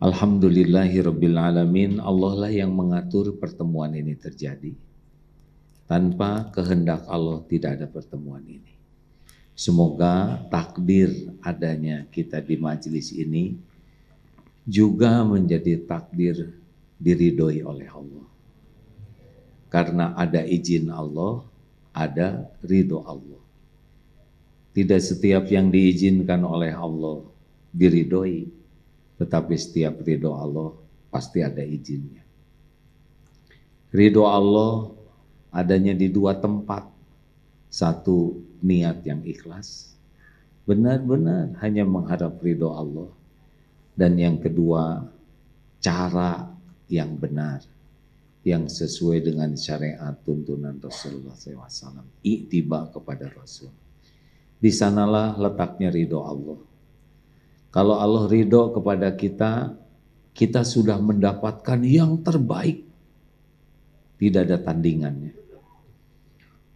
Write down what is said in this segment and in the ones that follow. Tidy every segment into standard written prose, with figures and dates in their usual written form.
Alhamdulillahirabbil alamin, Allah lah yang mengatur pertemuan ini terjadi. Tanpa kehendak Allah tidak ada pertemuan ini. Semoga takdir adanya kita di majelis ini juga menjadi takdir diridhoi oleh Allah. Karena ada izin Allah, ada ridho Allah. Tidak setiap yang diizinkan oleh Allah diridhoi. Tetapi setiap ridho Allah pasti ada izinnya. Ridho Allah adanya di dua tempat. Satu, niat yang ikhlas, benar-benar hanya mengharap ridho Allah. Dan yang kedua, cara yang benar, yang sesuai dengan syariat tuntunan Rasulullah SAW. Iktiba kepada Rasul. Di sanalah letaknya ridho Allah. Kalau Allah ridho kepada kita, kita sudah mendapatkan yang terbaik. Tidak ada tandingannya.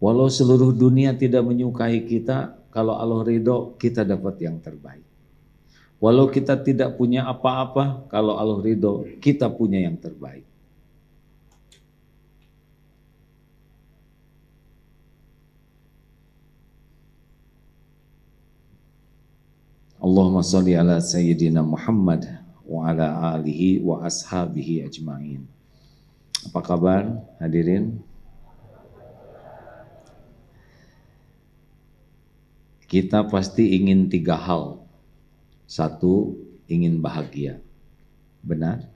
Walau seluruh dunia tidak menyukai kita, kalau Allah ridho, kita dapat yang terbaik. Walau kita tidak punya apa-apa, kalau Allah ridho, kita punya yang terbaik. Allahumma sholli ala sayyidina Muhammad wa ala alihi wa ashabihi ajma'in. Apa kabar hadirin? Kita pasti ingin tiga hal. Satu, ingin bahagia. Benar?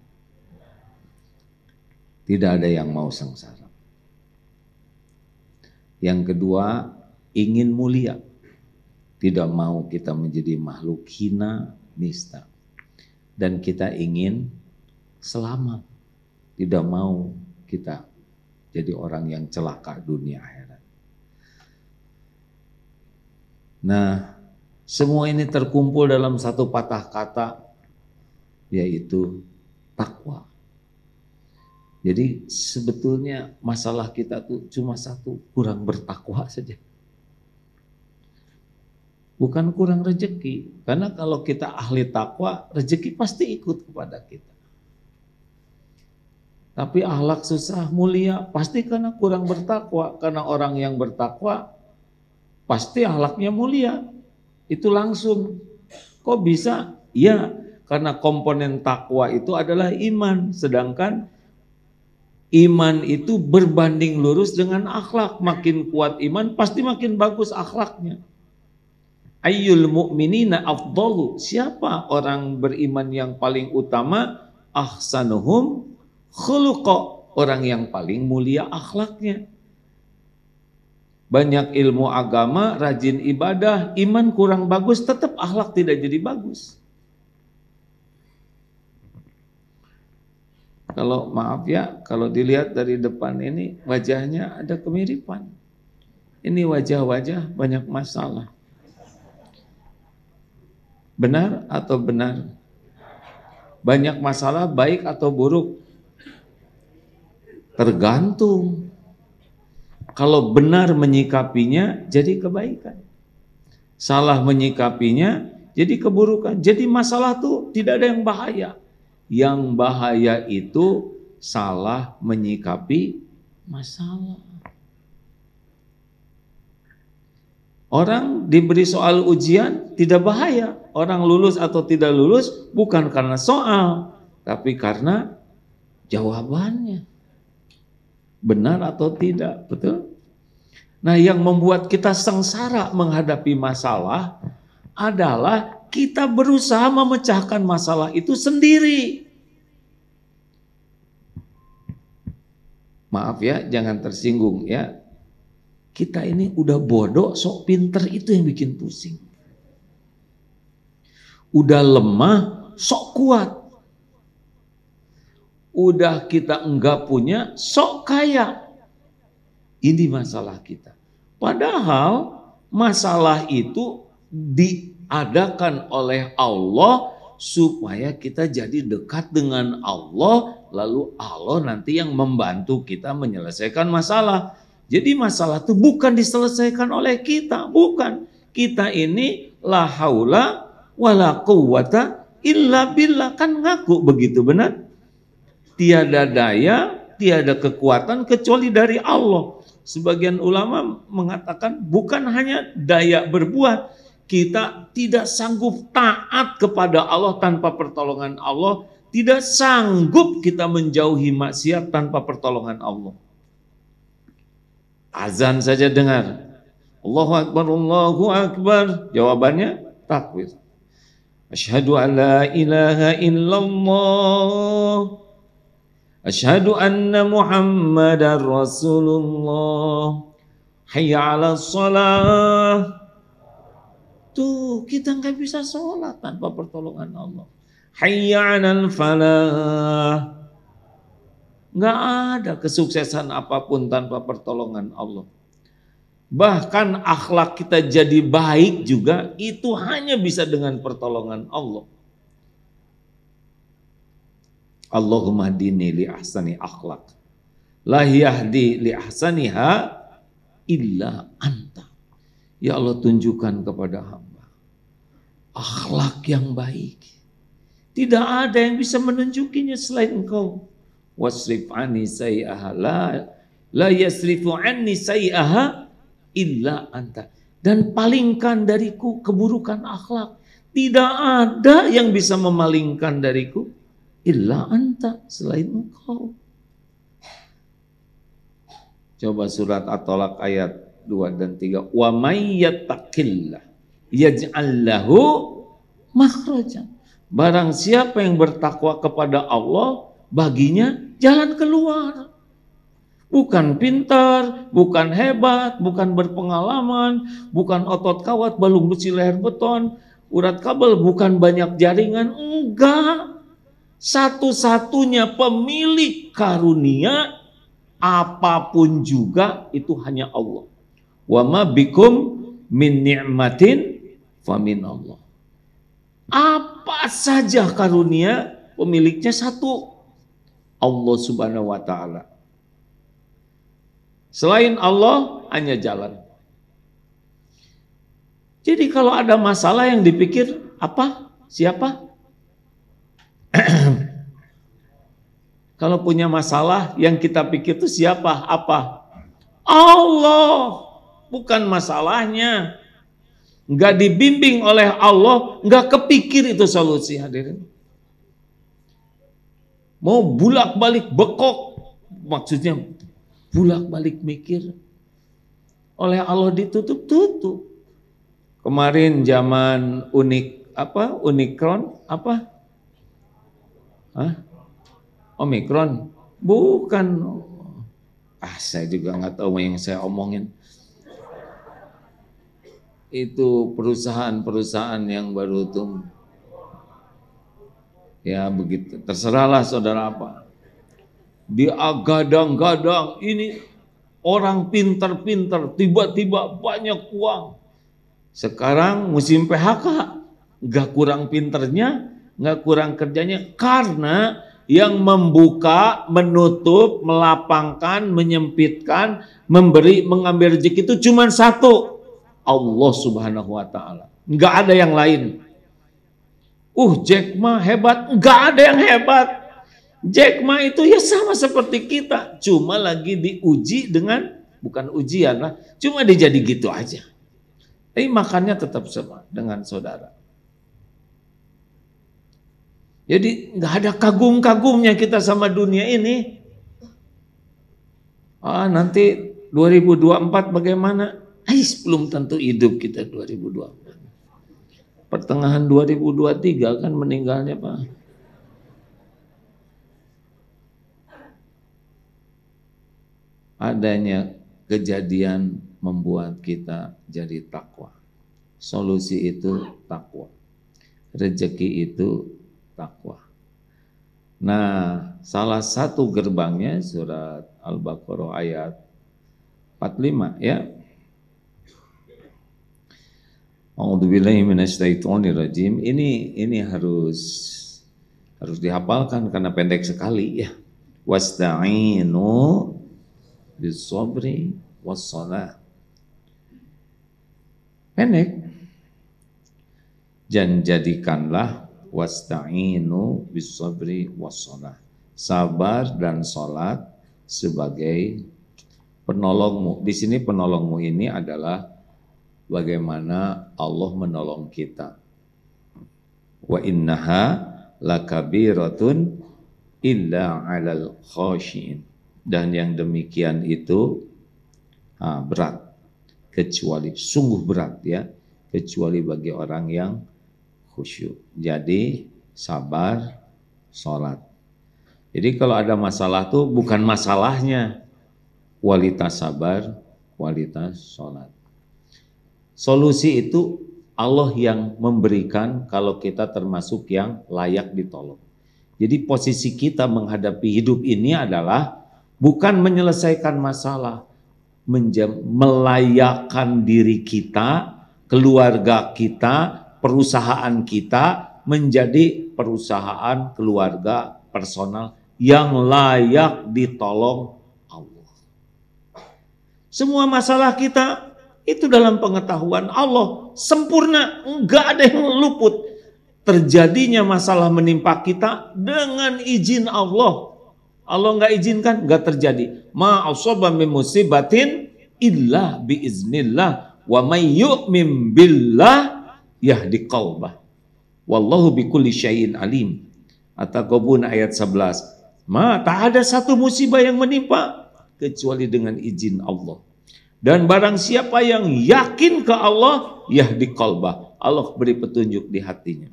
Tidak ada yang mau sengsara. Yang kedua, ingin mulia. Tidak mau kita menjadi makhluk hina, nista. Dan kita ingin selamat. Tidak mau kita jadi orang yang celaka dunia akhirat. Nah, semua ini terkumpul dalam satu patah kata, yaitu takwa. Jadi sebetulnya masalah kita tuh cuma satu, kurang bertakwa saja. Bukan kurang rezeki, karena kalau kita ahli takwa, rezeki pasti ikut kepada kita. Tapi akhlak susah mulia pasti karena kurang bertakwa, karena orang yang bertakwa pasti akhlaknya mulia. Itu langsung. Kok bisa? Ya, karena komponen takwa itu adalah iman, sedangkan iman itu berbanding lurus dengan akhlak. Makin kuat iman, pasti makin bagus akhlaknya. Ayyul mu'minina afdalu, siapa orang beriman yang paling utama? Ahsanuhum khuluqa, orang yang paling mulia akhlaknya. Banyak ilmu agama, rajin ibadah, iman kurang bagus, tetap akhlak tidak jadi bagus. Kalau maaf ya, kalau dilihat dari depan ini wajahnya ada kemiripan. Ini wajah-wajah banyak masalah. Benar atau benar? Banyak masalah baik atau buruk? Tergantung. Kalau benar menyikapinya jadi kebaikan. Salah menyikapinya jadi keburukan. Jadi masalah tuh tidak ada yang bahaya. Yang bahaya itu salah menyikapi masalah. Orang diberi soal ujian tidak bahaya. Orang lulus atau tidak lulus bukan karena soal, tapi karena jawabannya. Benar atau tidak, betul? Nah, yang membuat kita sengsara menghadapi masalah adalah kita berusaha memecahkan masalah itu sendiri. Maaf ya, jangan tersinggung ya. Kita ini udah bodoh, sok pinter, itu yang bikin pusing. Udah lemah, sok kuat. Udah kita enggak punya, sok kaya. Ini masalah kita. Padahal masalah itu diadakan oleh Allah supaya kita jadi dekat dengan Allah, lalu Allah nanti yang membantu kita menyelesaikan masalah. Jadi masalah itu bukan diselesaikan oleh kita, bukan. Kita ini la haula wala quwwata illa billah, kan ngaku begitu, benar? Tiada daya, tiada kekuatan kecuali dari Allah. Sebagian ulama mengatakan bukan hanya daya berbuat, kita tidak sanggup taat kepada Allah tanpa pertolongan Allah, tidak sanggup kita menjauhi maksiat tanpa pertolongan Allah. Azan saja dengar, Allahu Akbar, Allahu Akbar, jawabannya takbir. Asyhadu an la ilaha illallah, asyhadu anna Muhammadar Rasulullah, hayya 'alas shalah. Tuh, kita nggak bisa sholat tanpa pertolongan Allah. Hayya 'alal falah. Nggak ada kesuksesan apapun tanpa pertolongan Allah. Bahkan akhlak kita jadi baik juga, itu hanya bisa dengan pertolongan Allah. Allahumma hdini li ahsani akhlak, la yahdi li ahsaniha illa anta. Ya Allah, tunjukkan kepada hamba akhlak yang baik. Tidak ada yang bisa menunjukinya selain Engkau. Wasrif anni sayyi'aha, la yasrifu anni sayyi'aha illa anta. Dan palingkan dariku keburukan akhlak. Tidak ada yang bisa memalingkan dariku illa anta, selain Engkau. Coba surat At-Tolak ayat 2 dan 3. Wa may yattaqillah yaj'al lahu makhrajan. Barang siapa yang bertakwa kepada Allah, baginya jalan keluar. Bukan pintar, bukan hebat, bukan berpengalaman, bukan otot kawat, balung besi, leher beton, urat kabel, bukan banyak jaringan, enggak. Satu-satunya pemilik karunia apapun juga itu hanya Allah. Wa ma bikum min ni'matin fa min Allah. Apa saja karunia pemiliknya satu, Allah Subhanahu wa taala. Selain Allah hanya jalan. Jadi kalau ada masalah yang dipikir apa? Siapa? Kalau punya masalah yang kita pikir itu siapa? Apa? Allah. Bukan masalahnya. Enggak dibimbing oleh Allah, enggak kepikir itu solusi, hadirin. Mau bulak-balik bekok, maksudnya bulak-balik mikir, oleh Allah ditutup-tutup. Kemarin zaman Omikron apa? Hah? Omikron? Bukan. Saya juga nggak tahu yang saya omongin. Itu perusahaan-perusahaan yang baru tumbuh. Ya begitu, terserahlah saudara apa. Diagadang-gadang ini orang pintar-pintar, tiba-tiba banyak uang. Sekarang musim PHK, nggak kurang pinternya, nggak kurang kerjanya, karena yang membuka, menutup, melapangkan, menyempitkan, memberi, mengambil rezeki itu cuma satu, Allah Subhanahu wa taala. Nggak ada yang lain. Jack Ma hebat, nggak ada yang hebat. Jack Ma itu ya sama seperti kita, cuma lagi diuji dengan, bukan ujian lah, cuma dijadi gitu aja. Tapi makannya tetap sama dengan saudara. Jadi nggak ada kagum-kagumnya kita sama dunia ini. Nanti 2024 bagaimana? Belum tentu hidup kita 2024. Pertengahan 2023 kan meninggalnya Pak. Adanya kejadian membuat kita jadi takwa. Solusi itu takwa. Rezeki itu takwa. Nah, salah satu gerbangnya surat Al-Baqarah ayat 45 ya. A'udzubillahi minasyaitonirrajim. Ini harus dihafalkan karena pendek sekali ya. Wasta'inu bis-sabri was-shalah. Pendek. Dan jadikanlah wasta'inu bis-sabri was-shalah. Sabar dan salat sebagai penolongmu. Di sini penolongmu ini adalah bagaimana Allah menolong kita. Wa innaha lakabiratun illa 'alal khashiin. Dan yang demikian itu berat, kecuali sungguh berat ya, kecuali bagi orang yang khusyuk. Jadi sabar, sholat. Jadi kalau ada masalah tuh bukan masalahnya, kualitas sabar, kualitas sholat. Solusi itu Allah yang memberikan kalau kita termasuk yang layak ditolong. Jadi posisi kita menghadapi hidup ini adalah bukan menyelesaikan masalah, melayakkan diri kita, keluarga kita, perusahaan kita menjadi perusahaan, keluarga, personal yang layak ditolong Allah. Semua masalah kita itu dalam pengetahuan Allah sempurna, enggak ada yang luput. Terjadinya masalah menimpa kita dengan izin Allah. Allah enggak izinkan, enggak terjadi. Ma asaba min musibatin illa biiznillah wa may yu'min billah yahdi qalbah. Wallahu bikulli syai'in alim. At-Taghabun ayat 11. Tak ada satu musibah yang menimpa kecuali dengan izin Allah. Dan barang siapa yang yakin ke Allah, yahdi qalbah. Allah beri petunjuk di hatinya.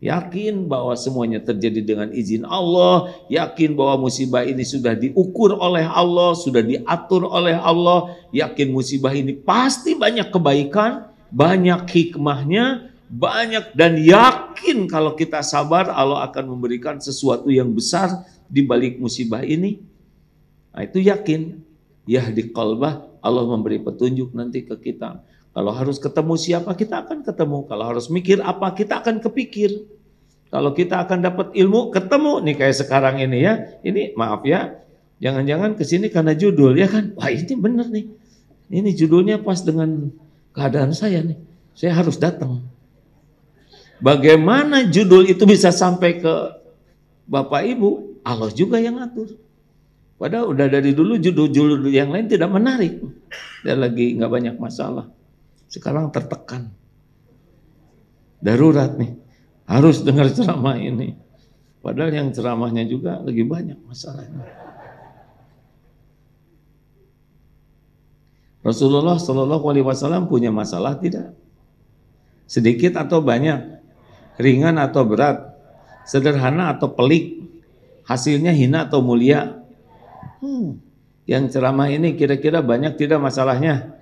Yakin bahwa semuanya terjadi dengan izin Allah, yakin bahwa musibah ini sudah diukur oleh Allah, sudah diatur oleh Allah, yakin musibah ini pasti banyak kebaikan, banyak hikmahnya, banyak, dan yakin kalau kita sabar Allah akan memberikan sesuatu yang besar di balik musibah ini. Nah, itu yakin. Yahdi qalbah, Allah memberi petunjuk nanti ke kita. Kalau harus ketemu siapa, kita akan ketemu. Kalau harus mikir apa, kita akan kepikir. Kalau kita akan dapat ilmu, ketemu. Nih kayak sekarang ini ya. Ini maaf ya, jangan-jangan kesini karena judul ya kan. Wah ini bener nih. Ini judulnya pas dengan keadaan saya nih. Saya harus datang. Bagaimana judul itu bisa sampai ke Bapak Ibu? Allah juga yang atur. Padahal udah dari dulu judul-judul yang lain tidak menarik. Dia lagi nggak banyak masalah. Sekarang tertekan. Darurat nih. Harus dengar ceramah ini. Padahal yang ceramahnya juga lagi banyak masalahnya. Rasulullah Shallallahu Alaihi Wasallam punya masalah tidak? Sedikit atau banyak? Ringan atau berat? Sederhana atau pelik? Hasilnya hina atau mulia? Yang ceramah ini kira-kira banyak tidak masalahnya?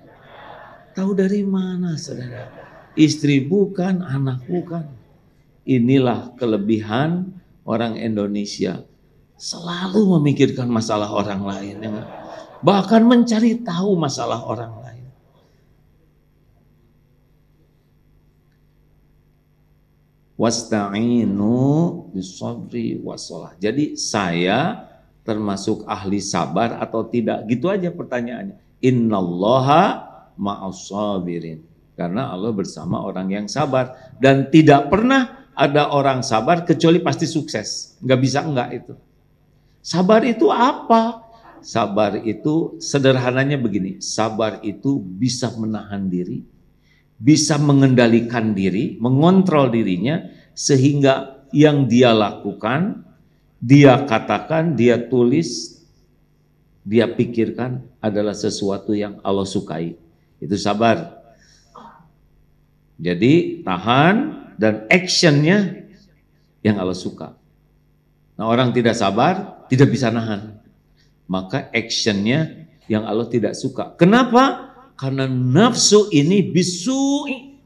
Tahu dari mana saudara? Istri bukan, anak bukan. Inilah kelebihan orang Indonesia. Selalu memikirkan masalah orang lain. Bahkan mencari tahu masalah orang lain. Wasta'inu bis-sabri was-shalah. Jadi saya termasuk ahli sabar atau tidak? Gitu aja pertanyaannya. Innallaha ma'as-sabirin. Karena Allah bersama orang yang sabar. Dan tidak pernah ada orang sabar kecuali pasti sukses. Nggak bisa enggak itu. Sabar itu apa? Sabar itu sederhananya begini. Sabar itu bisa menahan diri, bisa mengendalikan diri, mengontrol dirinya, sehingga yang dia lakukan, dia katakan, dia tulis, dia pikirkan adalah sesuatu yang Allah sukai. Itu sabar. Jadi tahan dan actionnya yang Allah suka. Nah orang tidak sabar tidak bisa nahan. Maka actionnya yang Allah tidak suka. Kenapa? Karena nafsu ini bisu'i.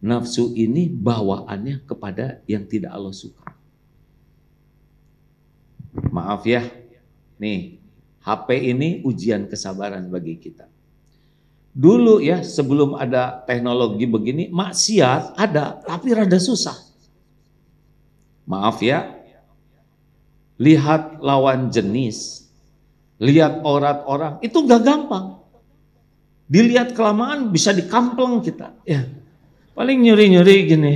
Nafsu ini bawaannya kepada yang tidak Allah suka. Maaf ya, nih HP ini ujian kesabaran bagi kita. Dulu ya sebelum ada teknologi begini, maksiat ada tapi rada susah. Maaf ya, lihat lawan jenis, lihat aurat orang, itu gak gampang. Dilihat kelamaan bisa dikampleng kita. Ya, paling nyuri-nyuri gini.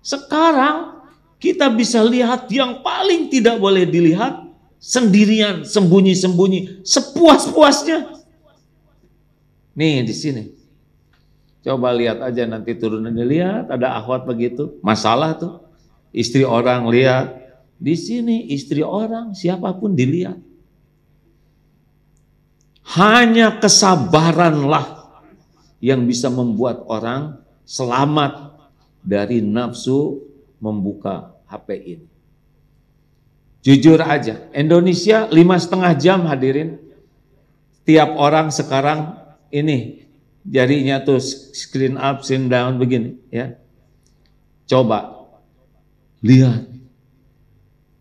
Sekarang kita bisa lihat yang paling tidak boleh dilihat sendirian, sembunyi-sembunyi, sepuas-puasnya. Nih di sini. Coba lihat aja nanti turunannya, lihat ada akhwat begitu, masalah tuh. Istri orang lihat, di sini istri orang siapapun dilihat. Hanya kesabaranlah yang bisa membuat orang selamat dari nafsu membuka HP ini. Jujur aja, Indonesia 5,5 jam hadirin. Tiap orang sekarang ini jarinya tuh screen up, screen down begini ya. Coba lihat.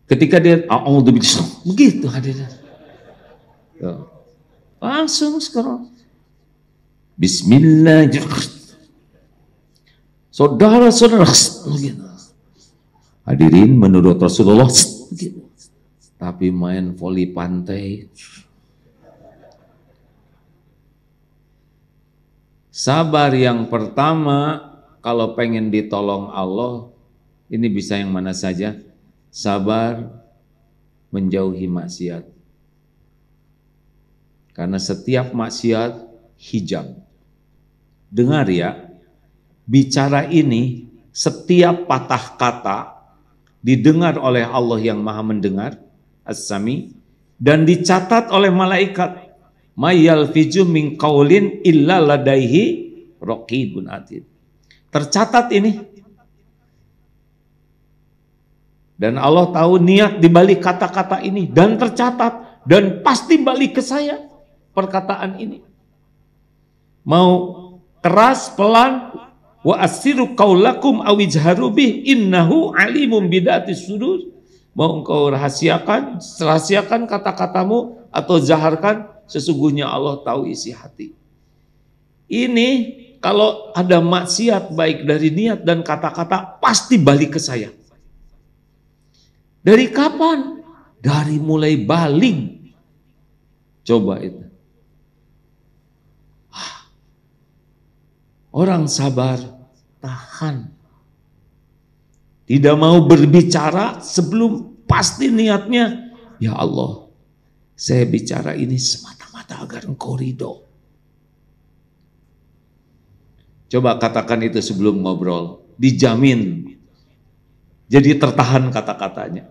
Ketika dia begitu hadirin. Tuh. Langsung scroll. Bismillahirrahmanirrahim. Saudara-saudara begitu. Hadirin menurut Rasulullah begitu. Tapi main voli pantai. Sabar yang pertama, kalau pengen ditolong Allah, ini bisa yang mana saja. Sabar menjauhi maksiat. Karena setiap maksiat hijab. Dengar ya, bicara ini setiap patah kata didengar oleh Allah yang Maha Mendengar, As-Sami, dan dicatat oleh malaikat. Mayal fiju min qaulin illa ladaihi raqibun atid. Tercatat ini. Dan Allah tahu niat di balik kata-kata ini dan tercatat dan pasti balik ke saya perkataan ini. Mau keras, pelan, wa asiru qaulakum aw ijharu bih innahu alimun bidatis sudur. Mau engkau rahasiakan kata-katamu atau zaharkan, sesungguhnya Allah tahu isi hati. Ini kalau ada maksiat baik dari niat dan kata-kata pasti balik ke saya. Dari kapan? Dari mulai balik. Coba itu. Orang sabar, tahan. Tidak mau berbicara sebelum pasti niatnya, ya Allah, saya bicara ini semata-mata agar Engkau ridho. Coba katakan itu sebelum ngobrol, dijamin. Jadi tertahan kata-katanya.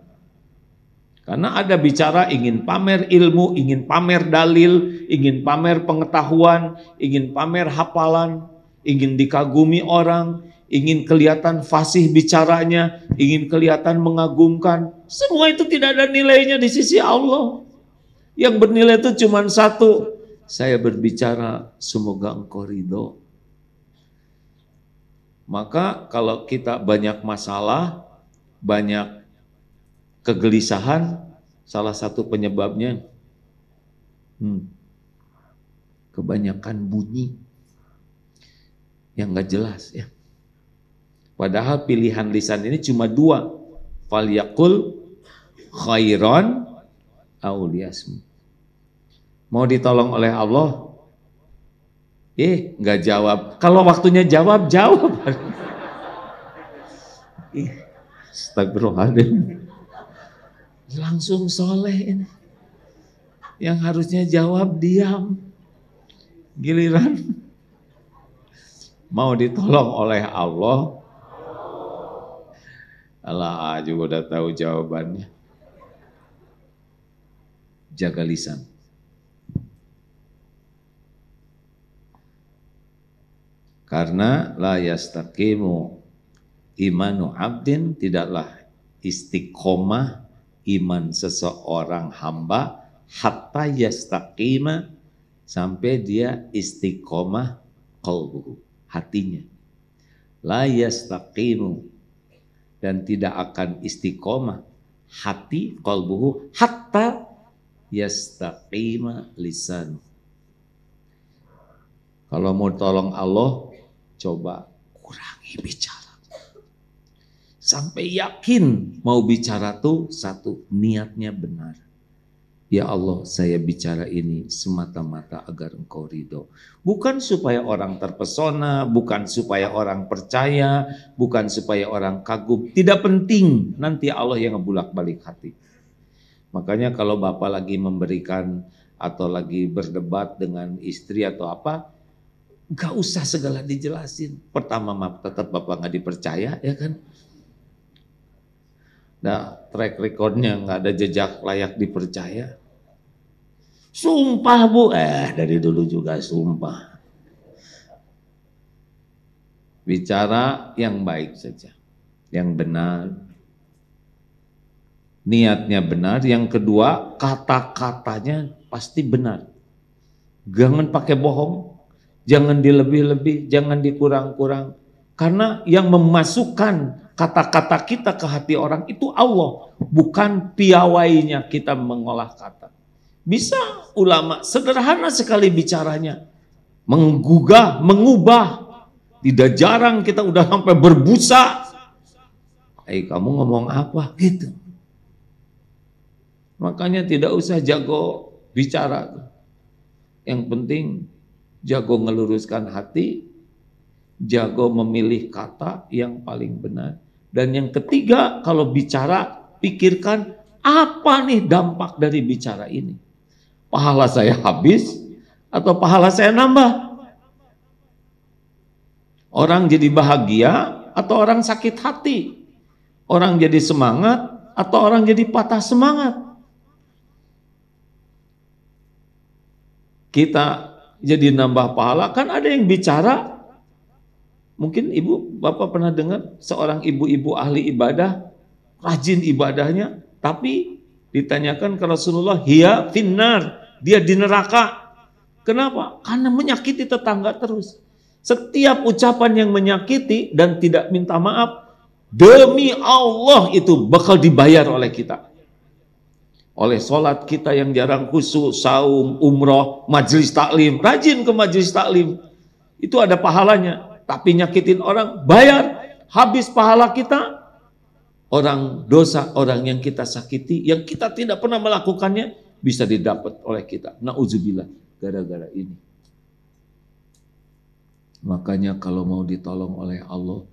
Karena ada bicara ingin pamer ilmu, ingin pamer dalil, ingin pamer pengetahuan, ingin pamer hafalan, ingin dikagumi orang, ingin kelihatan fasih bicaranya, ingin kelihatan mengagumkan. Semua itu tidak ada nilainya di sisi Allah. Yang bernilai itu cuma satu, saya berbicara semoga Engkau ridho. Maka kalau kita banyak masalah, banyak kegelisahan, salah satu penyebabnya kebanyakan bunyi yang gak jelas ya. Padahal pilihan lisan ini cuma dua, falyaqul khairan aw liyasmut. Mau ditolong oleh Allah, nggak jawab. Kalau waktunya jawab, jawab. Astagfirullahaladzim. Langsung soleh ini. Yang harusnya jawab diam. Giliran mau ditolong oleh Allah, Allah juga udah tahu jawabannya. Jaga lisan. Karena la yastaqimu imanu abdin, tidaklah istiqomah iman seseorang hamba hatta yastaqima, sampai dia istiqomah qalbuhu, hatinya. La yastaqimu, dan tidak akan istiqomah hati qalbuhu hatta yastaqima lisan. Kalau mau tolong Allah, coba kurangi bicara. Sampai yakin mau bicara tuh satu, niatnya benar. Ya Allah, saya bicara ini semata-mata agar Engkau ridho. Bukan supaya orang terpesona, bukan supaya orang percaya, bukan supaya orang kagum. Tidak penting, nanti Allah yang ngebulak-balik hati. Makanya kalau Bapak lagi memberikan atau lagi berdebat dengan istri atau apa, gak usah segala dijelasin. Pertama, tetap Bapak gak dipercaya, ya kan? Nah, track recordnya gak ada jejak layak dipercaya. Sumpah Bu, dari dulu juga sumpah. Bicara yang baik saja, yang benar, niatnya benar. Yang kedua, kata-katanya pasti benar. Jangan pakai bohong, jangan dilebih-lebih, jangan dikurang-kurang. Karena yang memasukkan kata-kata kita ke hati orang itu Allah, bukan piawainya kita mengolah kata. Bisa ulama sederhana sekali bicaranya, menggugah, mengubah. Tidak jarang kita udah sampai berbusa. Kamu ngomong apa? Gitu. Makanya tidak usah jago bicara. Yang penting jago ngeluruskan hati, jago memilih kata yang paling benar. Dan yang ketiga, kalau bicara, pikirkan apa nih dampak dari bicara ini. Pahala saya habis atau pahala saya nambah? Orang jadi bahagia atau orang sakit hati? Orang jadi semangat atau orang jadi patah semangat? Kita jadi nambah pahala, kan ada yang bicara. Mungkin ibu, bapak pernah dengar seorang ibu-ibu ahli ibadah, rajin ibadahnya, tapi ditanyakan ke Rasulullah, hiya finnar, dia di neraka. Kenapa? Karena menyakiti tetangga terus. Setiap ucapan yang menyakiti dan tidak minta maaf, demi Allah itu bakal dibayar oleh kita. Oleh sholat kita yang jarang khusyuk, saum, umroh, majelis taklim, rajin ke majelis taklim, itu ada pahalanya. Tapi nyakitin orang, bayar, habis pahala kita. Orang dosa, orang yang kita sakiti, yang kita tidak pernah melakukannya, bisa didapat oleh kita. Na'udzubillah, gara-gara ini. Makanya kalau mau ditolong oleh Allah,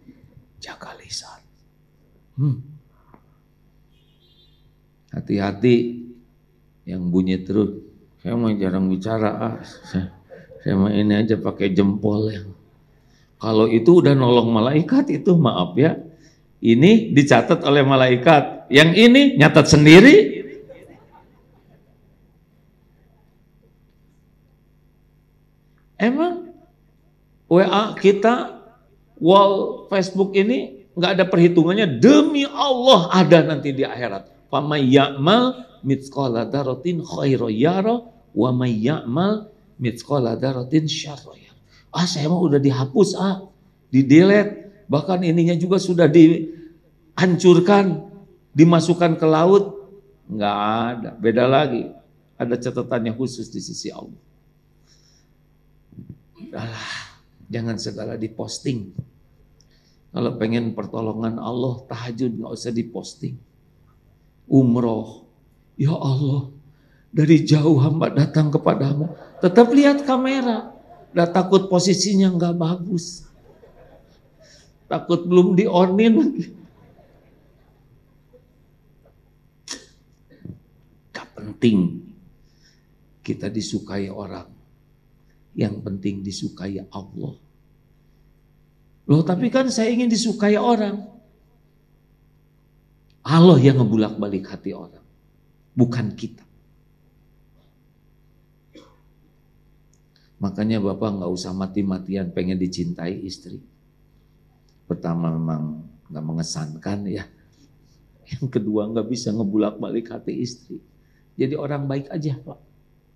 jaga lisan. Hati-hati yang bunyi terus. Saya mah jarang bicara, saya mah ini aja pakai jempol yang. Kalau itu udah nolong malaikat itu maaf ya. Ini dicatat oleh malaikat, yang ini nyatat sendiri. Emang WA kita, wall Facebook ini nggak ada perhitungannya, demi Allah ada nanti di akhirat. Faman ya'mal mithqala dzarratin khairan yara wa may ya'mal mithqala dzarratin syarran yara. Saya mah udah dihapus, di-delete, bahkan ininya juga sudah dihancurkan, dimasukkan ke laut. Nggak ada, beda lagi. Ada catatannya khusus di sisi Allah. Jangan segala diposting. Kalau pengen pertolongan Allah, tahajud nggak usah diposting. Umroh, ya Allah, dari jauh hamba datang kepadamu. Tetap lihat kamera. Udah takut posisinya nggak bagus. Takut belum di-on-in lagi. Gak penting kita disukai orang. Yang penting disukai Allah. Loh, tapi kan saya ingin disukai orang. Allah yang ngebulak-balik hati orang, bukan kita. Makanya Bapak nggak usah mati-matian pengen dicintai istri. Pertama memang nggak mengesankan ya. Yang kedua nggak bisa ngebulak-balik hati istri. Jadi orang baik aja Pak.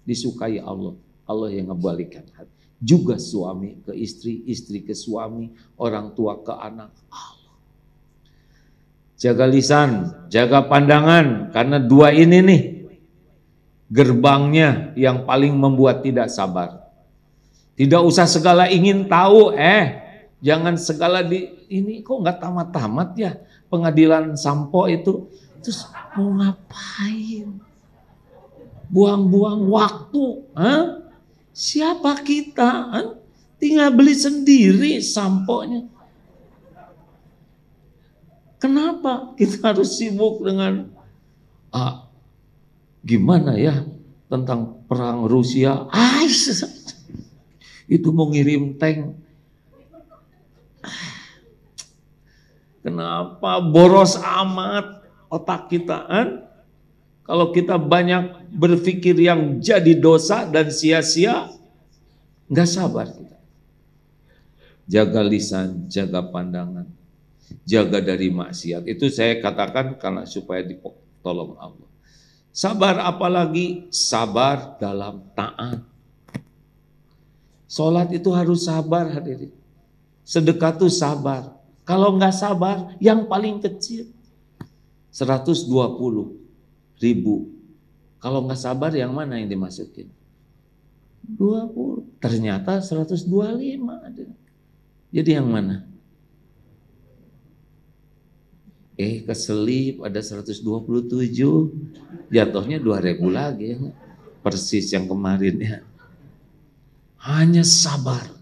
Disukai Allah. Allah yang ngebalikkan hati. Juga suami ke istri, istri ke suami, orang tua ke anak. Allah. Jaga lisan, jaga pandangan. Karena dua ini nih gerbangnya yang paling membuat tidak sabar. Tidak usah segala ingin tahu, jangan segala ini kok nggak tamat-tamat ya pengadilan sampo itu, terus mau ngapain? buang-buang waktu. Siapa kita? Tinggal beli sendiri samponya. Kenapa kita harus sibuk dengan gimana ya tentang perang Rusia? Itu mau ngirim tank. Kenapa boros amat otak kita? Kalau kita banyak berpikir yang jadi dosa dan sia-sia, nggak sabar kita. Jaga lisan, jaga pandangan, jaga dari maksiat. Itu saya katakan karena supaya ditolong Allah. Sabar apalagi? Sabar dalam taat. Sholat itu harus sabar hadirin. Sedekah itu sabar. Kalau nggak sabar, yang paling kecil 120.000. Kalau nggak sabar yang mana yang dimasukin? 20. Ternyata 125 ada. Jadi yang mana? Keselip ada 127. Jatuhnya 2.000 lagi ya. Persis yang kemarin ya. Hanya sabar.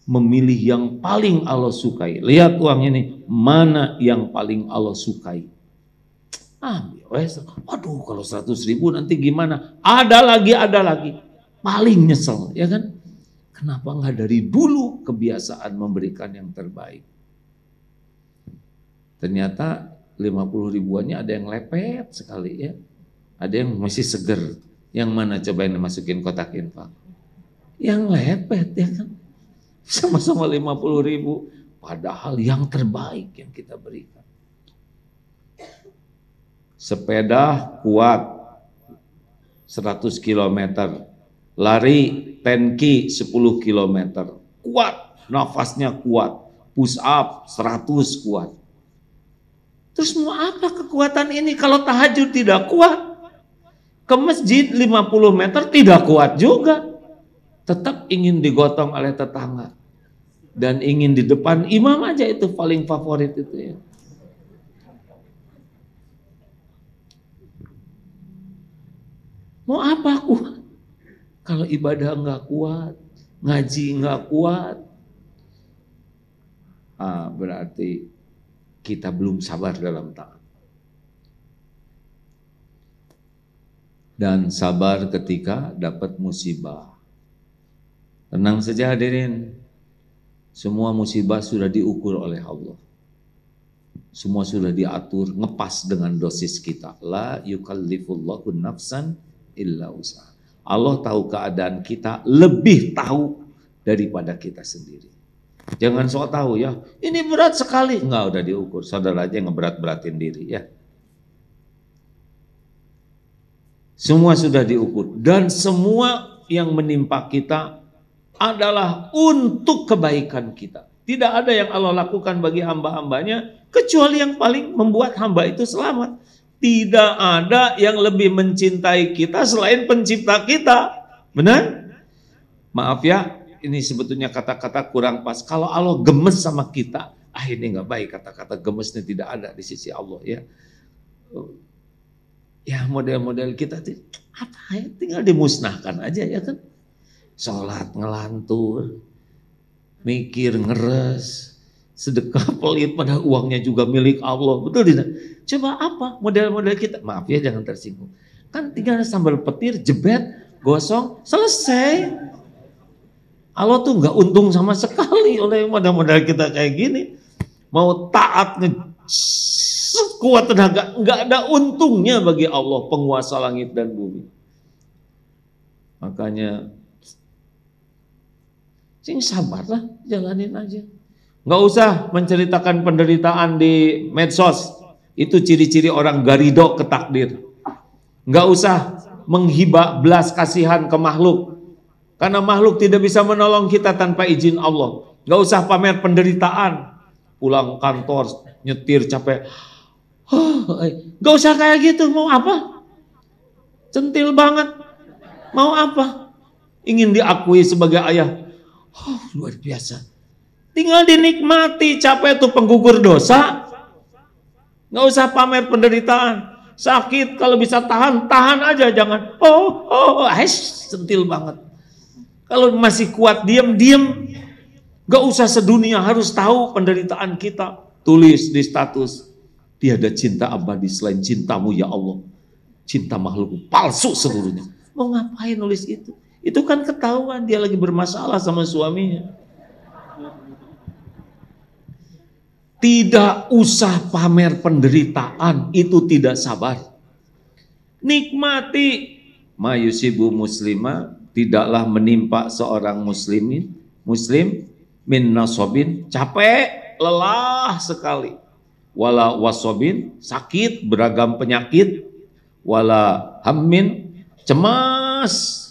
Memilih yang paling Allah sukai. Lihat uang ini, mana yang paling Allah sukai. Waduh kalau 100.000 nanti gimana? Ada lagi. Paling nyesel, ya kan? Kenapa nggak dari dulu kebiasaan memberikan yang terbaik? Ternyata 50.000-annya ada yang lepet sekali ya. Ada yang masih seger. Yang mana coba yang dimasukin kotak infak? Yang lepet ya kan? Sama-sama 50.000, padahal yang terbaik yang kita berikan. Sepeda kuat 100 km, lari 10K 10 km, kuat, nafasnya kuat, push up 100 kuat. Terus mau apa kekuatan ini kalau tahajud tidak kuat? Ke masjid 50 meter tidak kuat juga. Tetap ingin digotong oleh tetangga. Dan ingin di depan imam aja, itu paling favorit itu ya. Mau apa kuat? Kalau ibadah nggak kuat, ngaji nggak kuat, berarti kita belum sabar dalam taat. Dan sabar ketika dapat musibah. Tenang saja hadirin. Semua musibah sudah diukur oleh Allah. Semua sudah diatur, ngepas dengan dosis kita. La yukallifullahu nafsan illa usaha. Allah tahu keadaan kita, lebih tahu daripada kita sendiri. Jangan sok tahu ya, ini berat sekali. Enggak, udah diukur. Saudara aja ngeberat-beratin diri ya. Semua sudah diukur. Dan semua yang menimpa kita adalah untuk kebaikan kita. Tidak ada yang Allah lakukan bagi hamba-hambanya kecuali yang paling membuat hamba itu selamat. Tidak ada yang lebih mencintai kita selain pencipta kita. Benar? Maaf ya, ini sebetulnya kata-kata kurang pas. Kalau Allah gemes sama kita, ini nggak baik, kata-kata gemes ini tidak ada di sisi Allah ya. Ya model-model kita apa ya, tinggal dimusnahkan aja ya kan. Sholat ngelantur, mikir ngeres, sedekah pelit pada uangnya juga milik Allah. Betul tidak? Coba apa model-model kita? Maaf ya, jangan tersinggung. Kan tinggal sambal petir, jebet, gosong, selesai. Allah tuh nggak untung sama sekali oleh model-model kita kayak gini. Mau taat kuat tenaga, nggak ada untungnya bagi Allah, penguasa langit dan bumi. Makanya sabarlah, jalanin aja. Nggak usah menceritakan penderitaan di medsos. Itu ciri-ciri orang garido ke takdir. Nggak usah menghibah belas kasihan ke makhluk. Karena makhluk tidak bisa menolong kita tanpa izin Allah. Nggak usah pamer penderitaan. Pulang kantor, nyetir capek. Nggak usah kayak gitu. Mau apa? Centil banget. Mau apa? Ingin diakui sebagai ayah. Luar biasa. Tinggal dinikmati, capek itu penggugur dosa. Nggak usah pamer penderitaan. sakit kalau bisa tahan aja, jangan sentil banget. Kalau masih kuat diam, gak usah sedunia harus tahu penderitaan kita. Tulis di status, tiada cinta abadi selain cintamu ya Allah. Cinta makhluk palsu seluruhnya. Mau ngapain nulis itu? Itu kan ketahuan dia lagi bermasalah sama suaminya. Tidak usah pamer penderitaan, itu tidak sabar. Nikmati. Ma yusibu muslima, tidaklah menimpa seorang muslim min nasobin, capek, lelah sekali. Wala wasobin, sakit, beragam penyakit. Wala hammin, cemas,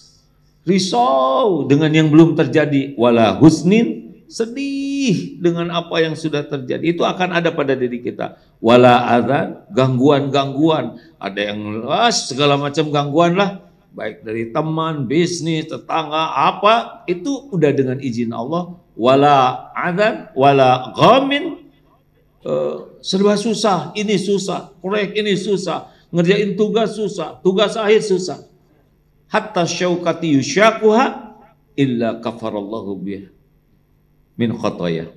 risau dengan yang belum terjadi. Wala husnin, sedih dengan apa yang sudah terjadi. Itu akan ada pada diri kita. Wala adzan, gangguan-gangguan. Ada yang segala macam gangguan lah. Baik dari teman, bisnis, tetangga, apa. Itu udah dengan izin Allah. Wala adzan, wala ghamin. Serba susah, ini susah. Proyek ini susah. Ngerjain tugas susah. Tugas akhir susah. Hatta syaukati yusyakuha illa kafarallahu biha min khotoya,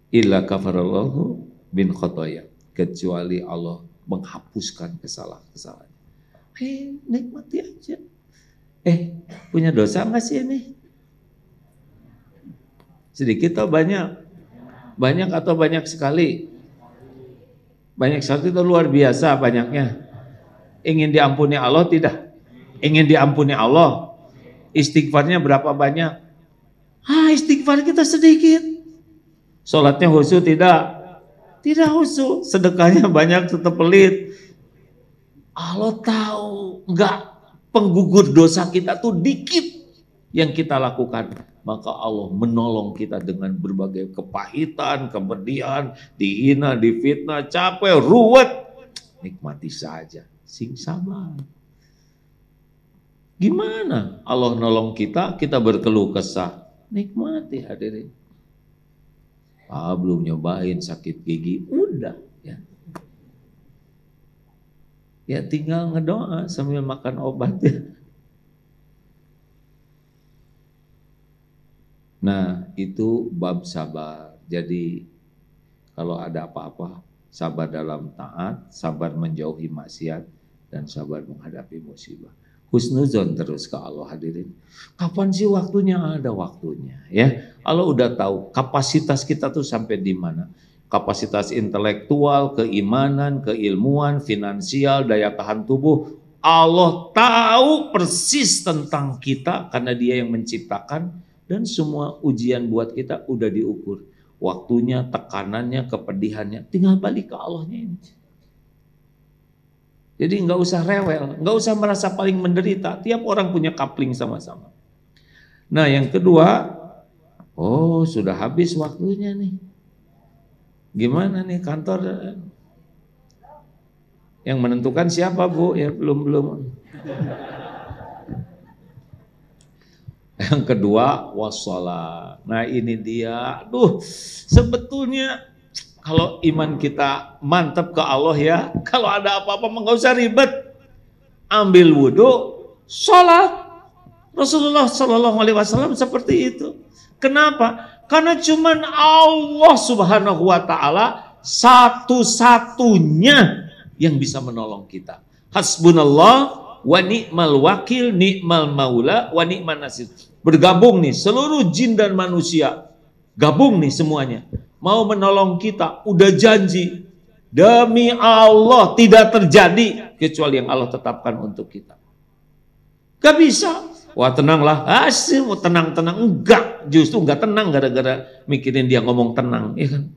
illa kafarallahu min khotoya, kecuali Allah menghapuskan kesalahan-kesalahan. Nikmati aja. Punya dosa nggak sih ini? Sedikit atau banyak? Banyak atau banyak sekali? Banyak sekali itu luar biasa banyaknya. Ingin diampuni Allah tidak? Ingin diampuni Allah, istighfarnya berapa banyak? Istighfar kita sedikit. Sholatnya khusyuk tidak? Tidak khusyuk. Sedekahnya banyak tetap pelit. Allah tahu enggak, penggugur dosa kita tuh dikit yang kita lakukan. Maka Allah menolong kita dengan berbagai kepahitan, kepedihan, dihina, difitnah, capek, ruwet. Nikmati saja, sing sabar. Gimana Allah nolong kita, kita berkeluh kesah. Nikmati hadirin. Belum nyobain sakit gigi, udah ya. Ya tinggal ngedoa sambil makan obat ya. Nah itu bab sabar. Jadi kalau ada apa-apa, sabar dalam taat, sabar menjauhi maksiat, dan sabar menghadapi musibah. Husnuzon terus ke Allah hadirin. Kapan sih waktunya? Ada waktunya ya. Allah udah tahu kapasitas kita tuh sampai di mana. Kapasitas intelektual, keimanan, keilmuan, finansial, daya tahan tubuh. Allah tahu persis tentang kita karena Dia yang menciptakan, dan semua ujian buat kita udah diukur. Waktunya, tekanannya, kepedihannya, tinggal balik ke Allahnya ini. Jadi nggak usah rewel, nggak usah merasa paling menderita. Tiap orang punya coupling sama-sama. Nah yang kedua, sudah habis waktunya nih. Gimana nih kantor? Yang menentukan siapa Bu? Ya belum. Yang kedua, wassalat. Nah ini dia, sebetulnya kalau iman kita mantap ke Allah ya, kalau ada apa-apa nggak usah ribet. Ambil wudhu, sholat. Rasulullah Shallallahu Alaihi Wasallam seperti itu. Kenapa? Karena cuman Allah Subhanahu Wa Taala satu-satunya yang bisa menolong kita. Hasbunallah wa ni'mal wakil, ni'mal maula, wa ni'man nasir. Bergabung nih seluruh jin dan manusia. Gabung nih semuanya. Mau menolong kita, udah janji. Demi Allah tidak terjadi kecuali yang Allah tetapkan untuk kita. Gak bisa. Wah tenanglah, mau tenang-tenang. Enggak, justru enggak tenang gara-gara mikirin dia ngomong tenang. Ya kan?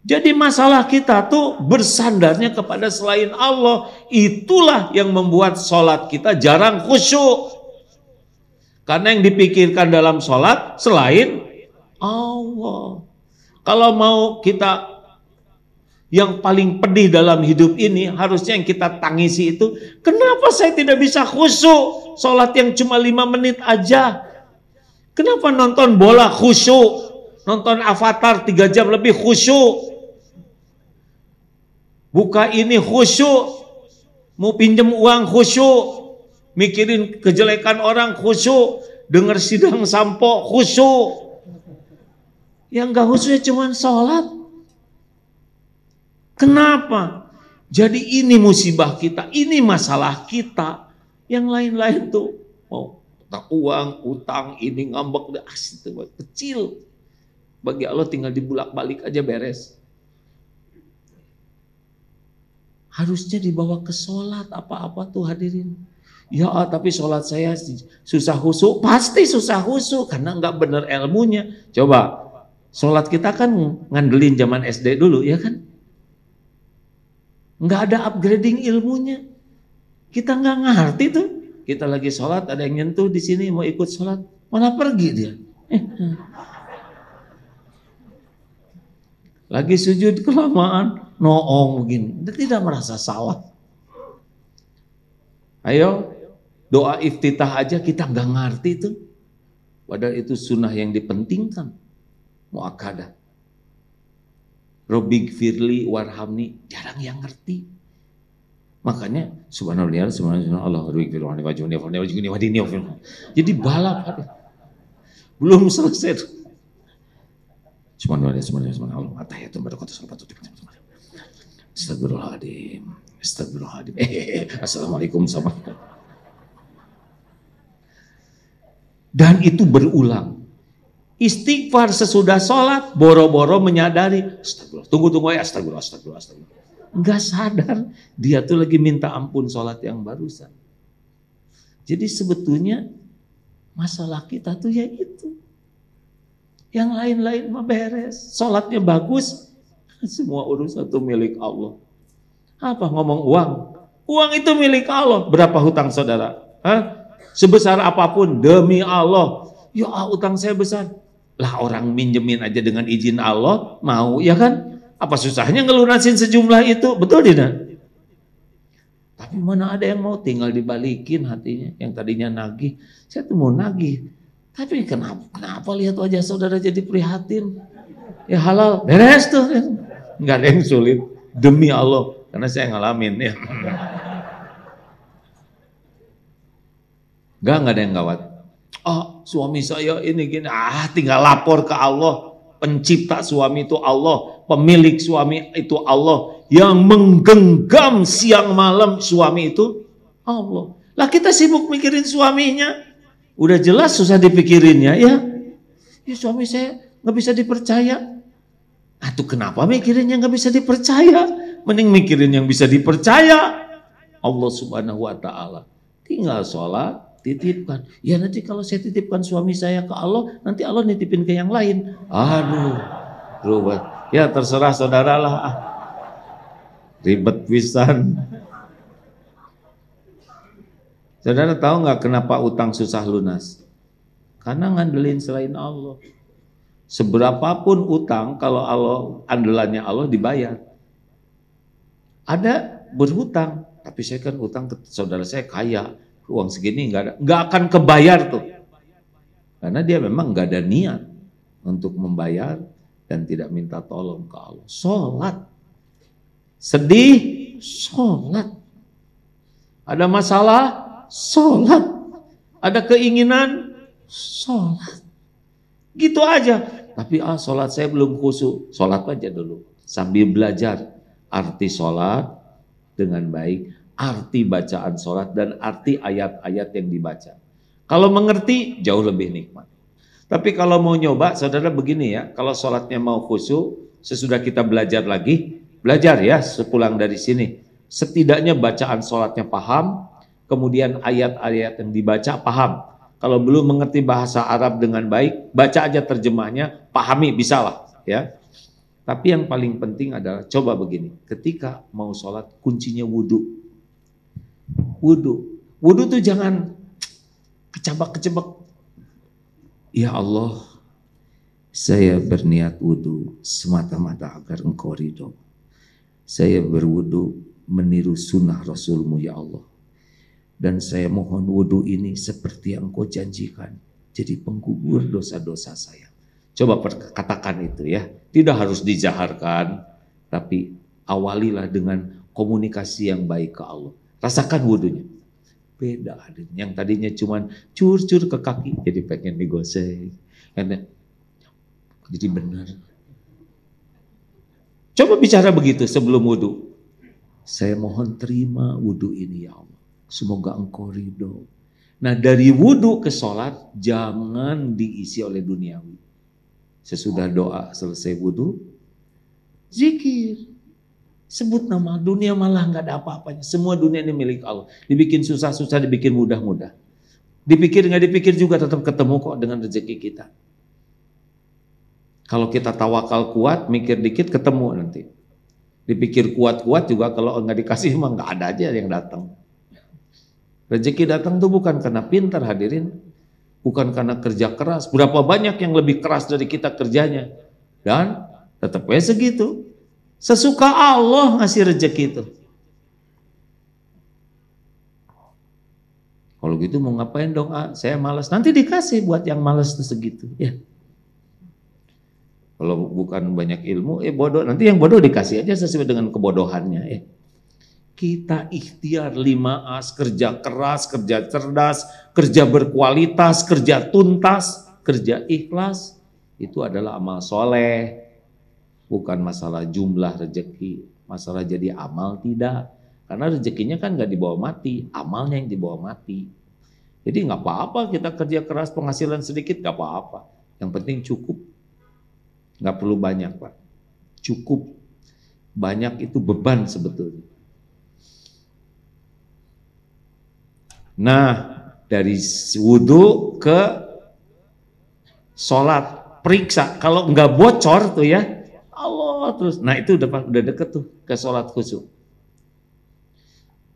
Jadi masalah kita tuh bersandarnya kepada selain Allah. Itulah yang membuat sholat kita jarang khusyuk. Karena yang dipikirkan dalam sholat selain Allah. Kalau mau kita yang paling pedih dalam hidup ini, harusnya yang kita tangisi itu, kenapa saya tidak bisa khusyuk? Sholat yang cuma 5 menit aja. Kenapa nonton bola khusyuk? Nonton Avatar 3 jam lebih khusyuk? Buka ini khusyuk. Mau pinjem uang khusyuk. Mikirin kejelekan orang khusyuk. Dengar sidang sampo khusyuk. Yang gak khusyuk cuma sholat. Kenapa? Jadi ini musibah kita, ini masalah kita. Yang lain-lain tuh mau uang, utang, ini ngambek, itu kecil. Bagi Allah tinggal dibulak-balik aja beres. Harusnya dibawa ke sholat apa-apa tuh hadirin. Ya tapi sholat saya susah khusyuk, pasti susah khusyuk karena nggak bener ilmunya. Coba, sholat kita kan ngandelin zaman SD dulu ya kan? Nggak ada upgrading ilmunya. Kita nggak ngerti tuh. Kita lagi sholat, ada yang nyentuh di sini mau ikut sholat, malah pergi dia. Lagi sujud kelamaan, noong begini, dia tidak merasa salah. Ayo, doa iftitah aja kita nggak ngerti tuh. Padahal itu sunnah yang dipentingkan. Muakkadah. Robbik firli warhamni, jarang yang ngerti. Makanya subhanallah, subhanallah, robbik firli warhamni wajhuni. Jadi balap. Belum selesai. Subhanallah, subhanallah, atahiyatul barakatuh salawatu. Astagfirullahaladzim. Astagfirullahaladzim. Assalamualaikum sama. Dan itu berulang. Istighfar sesudah sholat, boro-boro menyadari, astagfirullah, tunggu ya, astagfirullah. Enggak sadar, dia tuh lagi minta ampun sholat yang barusan. Jadi sebetulnya masalah kita tuh ya itu. Yang lain-lain mah beres, sholatnya bagus, semua urusan itu milik Allah. Apa ngomong uang? Uang itu milik Allah. Berapa hutang saudara? Hah? Sebesar apapun demi Allah. Ya utang saya besar. Lah orang minjemin aja dengan izin Allah, mau ya kan? Apa susahnya ngelunasin sejumlah itu? Betul tidak? Tapi mana ada yang mau, tinggal dibalikin hatinya. Yang tadinya nagih, saya tuh mau nagih. Tapi kenapa lihat wajah saudara jadi prihatin? Ya halal, beres tuh. Nggak ada yang sulit, demi Allah. Karena saya ngalamin ya. Nggak ada yang gawat. Suami saya ini gini, tinggal lapor ke Allah. Pencipta suami itu Allah, pemilik suami itu Allah, yang menggenggam siang malam suami itu Allah. Lah kita sibuk mikirin suaminya, udah jelas susah dipikirinnya ya. Ya suami saya nggak bisa dipercaya. Tuh kenapa mikirinnya nggak bisa dipercaya? Mending mikirin yang bisa dipercaya. Allah Subhanahu Wa Taala. Tinggal sholat. Titipkan. Ya nanti kalau saya titipkan suami saya ke Allah, nanti Allah nitipin ke yang lain. Aduh, ribet. Ya terserah saudara lah. Ribet pisan. Saudara tahu nggak kenapa utang susah lunas? Karena ngandelin selain Allah. Seberapapun utang, kalau Allah andalannya Allah dibayar. Ada berhutang, tapi saya kan utang ke saudara saya kaya. Uang segini nggak akan kebayar tuh, karena dia memang nggak ada niat untuk membayar dan tidak minta tolong ke Allah. Sholat, sedih, sholat, ada masalah, sholat, ada keinginan, sholat, gitu aja. Tapi sholat saya belum khusyuk, sholat aja dulu sambil belajar arti sholat dengan baik. Arti bacaan sholat dan arti ayat-ayat yang dibaca. Kalau mengerti jauh lebih nikmat. Tapi kalau mau nyoba, saudara begini ya, kalau sholatnya mau khusyuk, sesudah kita belajar lagi, belajar ya sepulang dari sini. Setidaknya bacaan sholatnya paham, kemudian ayat-ayat yang dibaca paham. Kalau belum mengerti bahasa Arab dengan baik, baca aja terjemahnya, pahami, bisalah ya. Tapi yang paling penting adalah coba begini, ketika mau sholat kuncinya wudhu. Wudhu tuh jangan kecebak-kecebak. Ya Allah, saya berniat wudhu semata-mata agar Engkau ridho. Saya berwudhu meniru sunnah Rasulmu ya Allah. Dan saya mohon wudhu ini seperti yang Engkau janjikan, jadi penggugur dosa-dosa saya. Coba katakan itu ya, tidak harus dijaharkan, tapi awalilah dengan komunikasi yang baik ke Allah. Rasakan wudunya. Beda hadirin. Yang tadinya cuman cur-cur ke kaki jadi pengen digoseng. Jadi benar. Coba bicara begitu sebelum wudu. Saya mohon terima wudu ini ya Allah. Semoga engkau ridho. Nah dari wudu ke sholat jangan diisi oleh duniawi. Sesudah doa selesai wudu, zikir. Sebut nama dunia malah nggak ada apa-apanya. Semua dunia ini milik Allah. Dibikin susah-susah, dibikin mudah-mudah. Dipikir nggak dipikir juga tetap ketemu kok dengan rezeki kita. Kalau kita tawakal kuat, mikir dikit ketemu nanti. Dipikir kuat-kuat juga kalau nggak dikasih mah nggak ada aja yang datang. Rezeki datang tuh bukan karena pintar hadirin, bukan karena kerja keras. Berapa banyak yang lebih keras dari kita kerjanya, dan tetap aja segitu. Sesuka Allah ngasih rezeki itu. Kalau gitu mau ngapain dong? Saya malas. Nanti dikasih buat yang malas tuh segitu. Ya. Kalau bukan banyak ilmu, bodoh. Nanti yang bodoh dikasih aja sesuai dengan kebodohannya. Kita ikhtiar 5As, kerja keras, kerja cerdas, kerja berkualitas, kerja tuntas, kerja ikhlas. Itu adalah amal soleh. Bukan masalah jumlah rezeki, masalah jadi amal tidak. Karena rezekinya kan nggak dibawa mati, amalnya yang dibawa mati. Jadi nggak apa-apa kita kerja keras, penghasilan sedikit nggak apa-apa. Yang penting cukup. Nggak perlu banyak, Pak. Cukup. Banyak itu beban sebetulnya. Nah, dari wudu ke sholat, periksa. Kalau nggak bocor tuh ya, Allah terus. Nah itu udah deket tuh ke sholat khusyuk.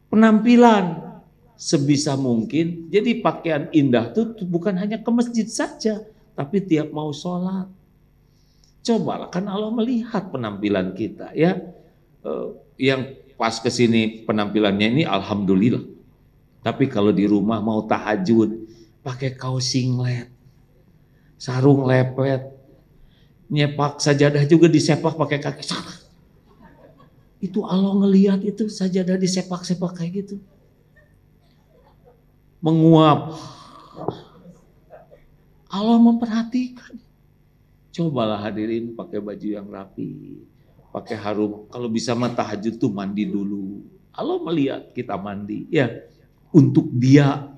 Penampilan sebisa mungkin. Jadi pakaian indah tuh bukan hanya ke masjid saja, tapi tiap mau sholat. Cobalah, kan Allah melihat penampilan kita ya. Yang pas kesini penampilannya ini alhamdulillah. Tapi kalau di rumah mau tahajud, pakai kaos singlet, sarung lepet, nyepak sajadah juga disepak pakai kaki. Itu Allah ngelihat itu sajadah disepak-sepak kayak gitu. Menguap. Allah memperhatikan. Cobalah hadirin pakai baju yang rapi, pakai harum. Kalau bisa mah tahajud tuh mandi dulu. Allah melihat kita mandi, ya untuk Dia.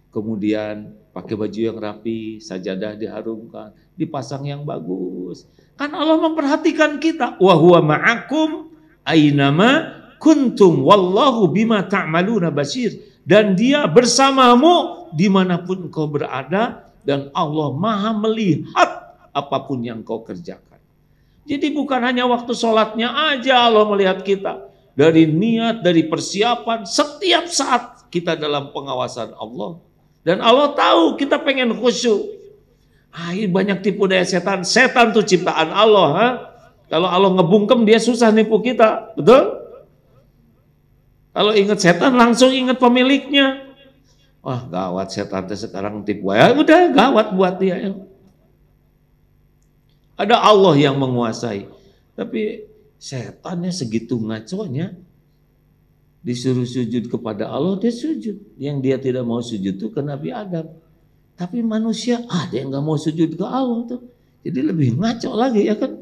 Kemudian pakai baju yang rapi, sajadah diharumkan, dipasang yang bagus. Kan Allah memperhatikan kita. Wa huwa ma'akum aynama kuntum wallahu bima ta'maluna basir. Dan Dia bersamamu dimanapun kau berada, dan Allah Maha melihat apapun yang kau kerjakan. Jadi bukan hanya waktu sholatnya aja Allah melihat kita. Dari niat, dari persiapan, setiap saat kita dalam pengawasan Allah. Dan Allah tahu kita pengen khusyuk. Banyak tipu daya setan. Setan tuh ciptaan Allah. Kalau Allah ngebungkem dia susah nipu kita. Betul? Kalau ingat setan langsung ingat pemiliknya. Wah gawat setan sekarang tipu. Ya udah gawat buat dia. Ada Allah yang menguasai. Tapi setannya segitu ngaconya. Disuruh sujud kepada Allah, dia sujud. Yang dia tidak mau sujud itu ke Nabi Adam. Tapi manusia ada yang gak mau sujud ke Allah tuh. Jadi lebih ngaco lagi ya kan.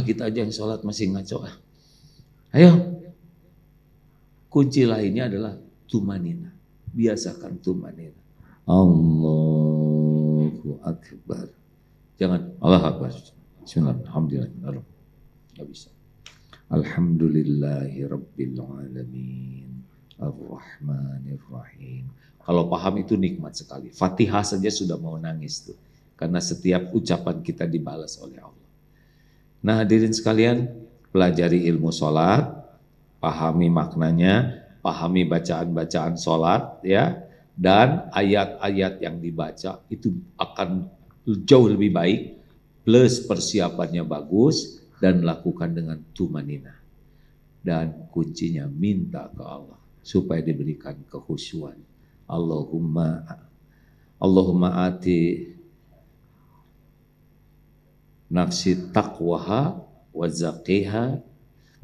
Kita aja yang sholat masih ngaco. Ayo. Kunci lainnya adalah tumanina. Biasakan tumanina. Allahu Akbar. Jangan Allah Akbar. Bismillahirrahmanirrahim. Alhamdulillah. Gak bisa. Alhamdulillahi Rabbil Alamin Ar-Rahmanir-Rahim. Kalau paham itu nikmat sekali. Fatihah saja sudah mau nangis tuh. Karena setiap ucapan kita dibalas oleh Allah. Nah hadirin sekalian, pelajari ilmu sholat, pahami maknanya, pahami bacaan-bacaan sholat ya, dan ayat-ayat yang dibaca itu akan jauh lebih baik, plus persiapannya bagus, dan lakukan dengan tumanina. Dan kuncinya minta ke Allah supaya diberikan kekhusyuan. Allahumma ati nafsi taqwaha wa zaqiha.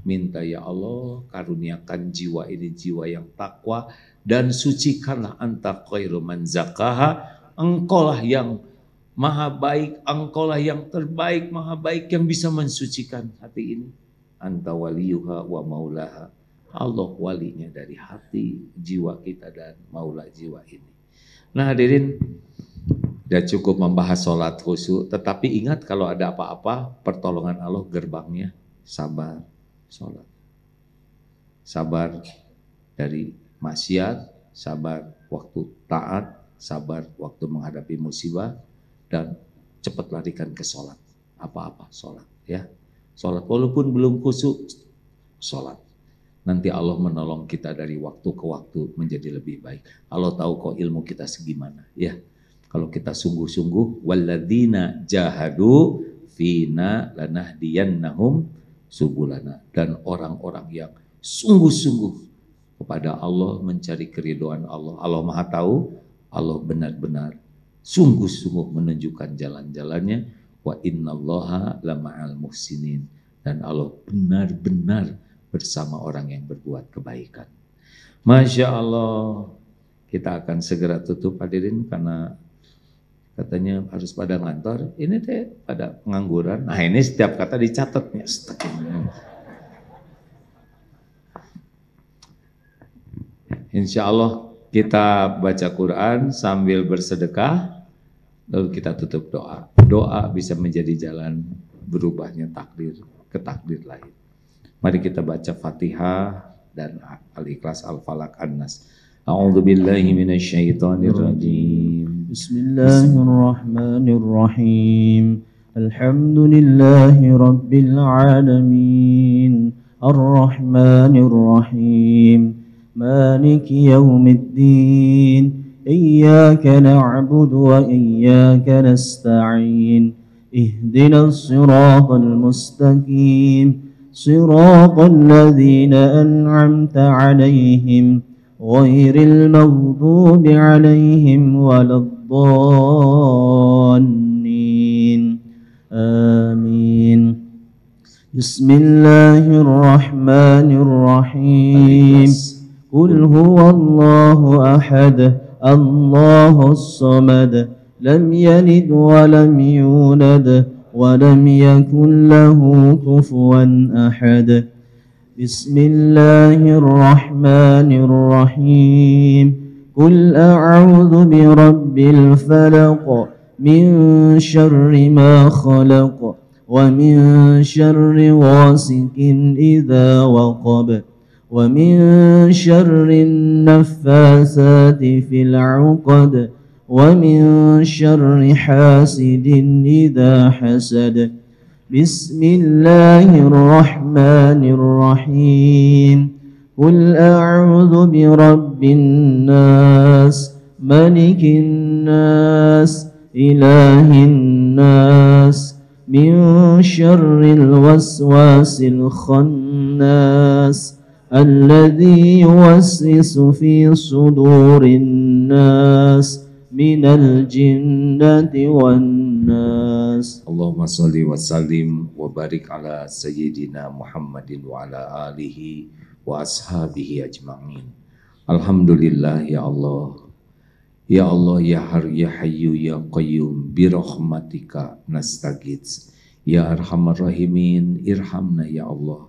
Minta ya Allah karuniakan jiwa ini jiwa yang takwa dan sucikanlah, anta khairu man zakaha, engkaulah yang maha baik, engkaulah yang terbaik, maha baik yang bisa mensucikan hati ini. Anta waliyuha wa maulaha, Allah walinya dari hati jiwa kita dan maula jiwa ini. Nah hadirin, sudah cukup membahas sholat khusyuk, tetapi ingat kalau ada apa-apa pertolongan Allah gerbangnya sabar. Sholat, sabar dari maksiat, sabar waktu taat, sabar waktu menghadapi musibah, dan cepat larikan ke sholat. Apa-apa sholat ya, sholat walaupun belum khusyuk, sholat. Nanti Allah menolong kita dari waktu ke waktu menjadi lebih baik. Allah tahu kok ilmu kita segimana ya. Kalau kita sungguh-sungguh, walladzina jahadu fina lanahdiyannahum subulana, dan orang-orang yang sungguh-sungguh kepada Allah mencari keridhaan Allah. Allah Maha tahu, Allah benar-benar sungguh-sungguh menunjukkan jalan-jalannya. Wa innallaha lama'al muhsinin, dan Allah benar-benar bersama orang yang berbuat kebaikan. Masya Allah, kita akan segera tutup hadirin karena katanya harus pada ngantor, ini teh pada pengangguran. Nah ini setiap kata dicatatnya. Insya Allah kita baca Quran sambil bersedekah, lalu kita tutup doa. Doa bisa menjadi jalan berubahnya takdir ke takdir lain. Mari kita baca Fatihah dan Al-Ikhlas, Al-Falaq, An-Nas. A'udzubillahi minasyaitonirrajim. Bismillahirrahmanirrahim. Alhamdulillahi rabbil alamin. Ar-Rahmanirrahim. Maliki yaumiddin. Iyyaka na'budu wa iyyaka nasta'in. Ihdinas siratal mustaqim. Siratal ladzina an'amta 'alaihim ghairil maghdubi 'alaihim waladdallin. Amin. Bismillahirrahmanirrahim. Qul huwallahu ahad, Allahus samad, lam yalid wa lam yulad wa lam yakul lahu kufuwan ahad. Bismillahirrahmanirrahim. Qul a'udzu birabbil falaq, min syarri ma khalaq, wa min syarri ghasikin idza waqab, wa min syarri naffasati fil 'uqad, wa min syarri hasidin idza hasad. Bismillahirrahmanirrahim. Qul a'udzu birabbin nas, malikin nas, ilahin nas, min syarril waswasil khannas, alladzi yuwaswisu fi sudurin nas, minal jinnati wan nas. Allahumma sholli wa sallim wa barik ala sayyidina Muhammadin wa ala alihi wa ashabihi ajma'in. Alhamdulillah ya Allah. Ya Allah ya Har ya Hayyu ya Qayyum bi rahmatika nastaghits. Ya Arhamar Rahimin irhamna ya Allah.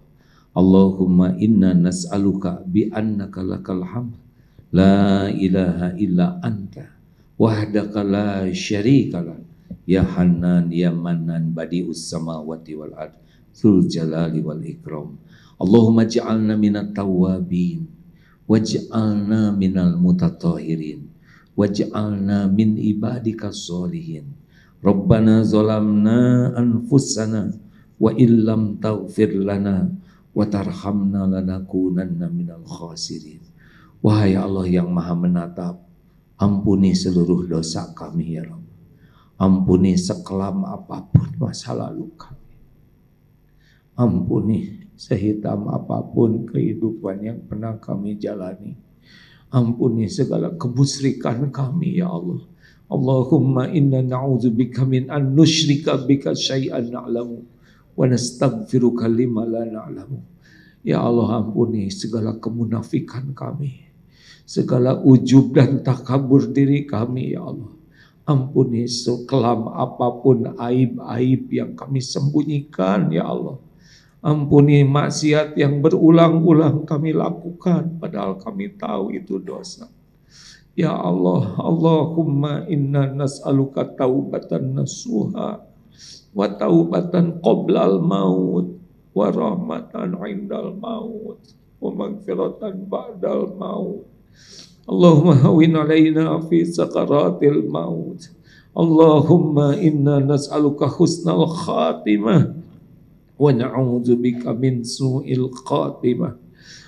Allahumma inna nas'aluka bi annaka lakal hamd la ilaha illa anta wahdaka la syarika lak. Ya Hanan, Ya Manan, Badi'us samawati wal ard, Dzul jalali wal ikram. Allahumma ja'alna minat tawabin, waj'alna minal mutatahhirin, waj'alna min ibadika sholihin. Rabbana zalamna anfusana, wa illam taghfir lana, wa tarhamna lanakunanna minal khasirin. Wahai Allah yang maha menatap, ampuni seluruh dosa kami ya Rabb. Ampuni sekelam apapun masa lalu kami. Ampuni sehitam apapun kehidupan yang pernah kami jalani. Ampuni segala kemusyrikan kami ya Allah. Allahumma inna na'udzubika min an nusyrika bika syai'an na'lamu wa nastaghfiruka lima la na'lamu. Ya Allah, ampuni segala kemunafikan kami, segala ujub dan takabur diri kami ya Allah. Ampuni sekelam apapun aib-aib yang kami sembunyikan ya Allah. Ampuni maksiat yang berulang-ulang kami lakukan padahal kami tahu itu dosa. Ya Allah, Allahumma inna nas'aluka taubatan nasuha wa taubatan qoblal maut wa rahmatan indal maut wa magfiratan ba'dal maut. Allahumma hawin alaina fi sakaratil maut. Allahumma inna nas'aluka husnal khatimah wa na'udzubika min su'il khatimah.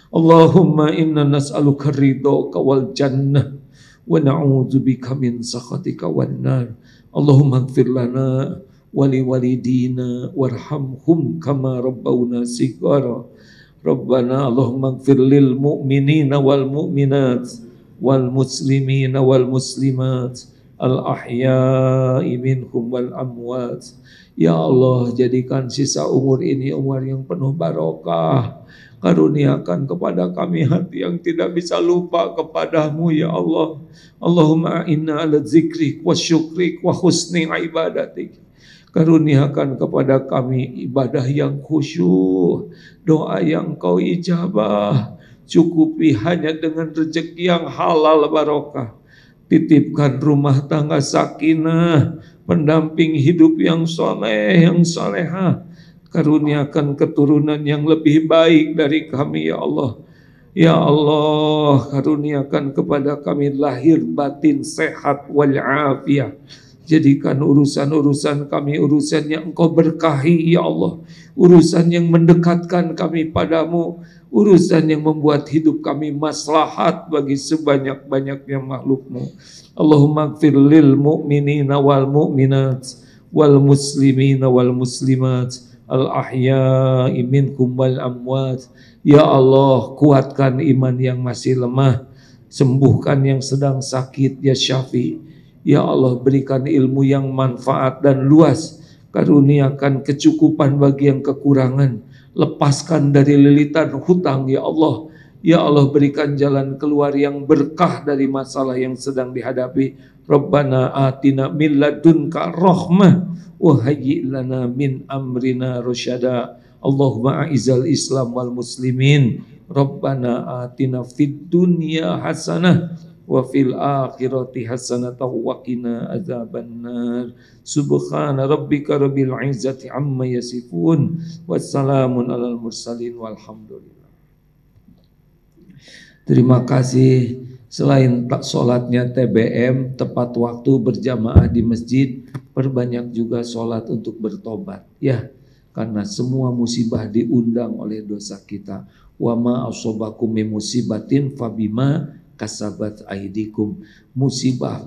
Allahumma inna nas'aluka ridhaka wal jannah wa na'udzubika min sakhatika wan nar. Allahumma ighfir lana wa liwalidina warhamhum kama rabbawna shighara. Rabbana Allahumma ighfir lil mu'minina wal mu'minat wal muslimina wal muslimat al ahya'i minhum wal amwat. Ya Allah, jadikan sisa umur ini umur yang penuh barokah. Karuniakan kepada kami hati yang tidak bisa lupa kepadamu ya Allah. Allahumma inna ala zikrik wa syukrik wa husni ibadatik. Karuniakan kepada kami ibadah yang khusyuk, doa yang kau ijabah. Cukupi hanya dengan rezeki yang halal barokah. Titipkan rumah tangga sakinah, pendamping hidup yang soleh, yang solehah. Karuniakan keturunan yang lebih baik dari kami ya Allah. Ya Allah, karuniakan kepada kami lahir batin sehat wal afiyah. Jadikan urusan-urusan kami urusan yang Engkau berkahi ya Allah. Urusan yang mendekatkan kami padamu. Urusan yang membuat hidup kami maslahat bagi sebanyak-banyaknya makhluk-Mu. Allahumma ighfir lil mu'minina wal mu'minat wal muslimina wal muslimat al ahya'i minkum wal amwat. Ya Allah, kuatkan iman yang masih lemah, sembuhkan yang sedang sakit ya Syafi. Ya Allah, berikan ilmu yang manfaat dan luas, karuniakan kecukupan bagi yang kekurangan, lepaskan dari lilitan hutang ya Allah. Ya Allah, berikan jalan keluar yang berkah dari masalah yang sedang dihadapi. Rabbana atina min ladunka rahmah wa hayyi' lana min amrina rasyada. Allahumma a'izal islam wal muslimin. Rabbana atina fid dunya hasanah wa fil akhirati hasanatan wa qina adzabannar. Subhana rabbika rabbil izzati amma yasifun wassalamun alal mursalin walhamdulillah. Terima kasih. Selain sholatnya TBM tepat waktu berjamaah di masjid, perbanyak juga sholat untuk bertobat ya, karena semua musibah diundang oleh dosa kita. Wa ma asobakum min musibatin fabima kasabat aidikum. Musibah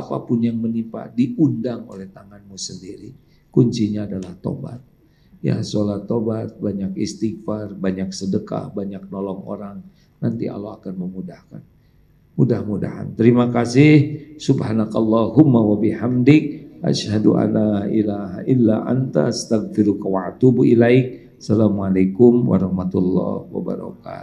apapun yang menimpa diundang oleh tanganmu sendiri. Kuncinya adalah tobat. Ya, sholat tobat, banyak istighfar, banyak sedekah, banyak nolong orang. Nanti Allah akan memudahkan. Mudah-mudahan. Terima kasih. Subhanakallahumma wa bihamdik asyhadu an la ilaha illa anta astaghfiruka wa atubu ilaik. Assalamualaikum warahmatullahi wabarakatuh.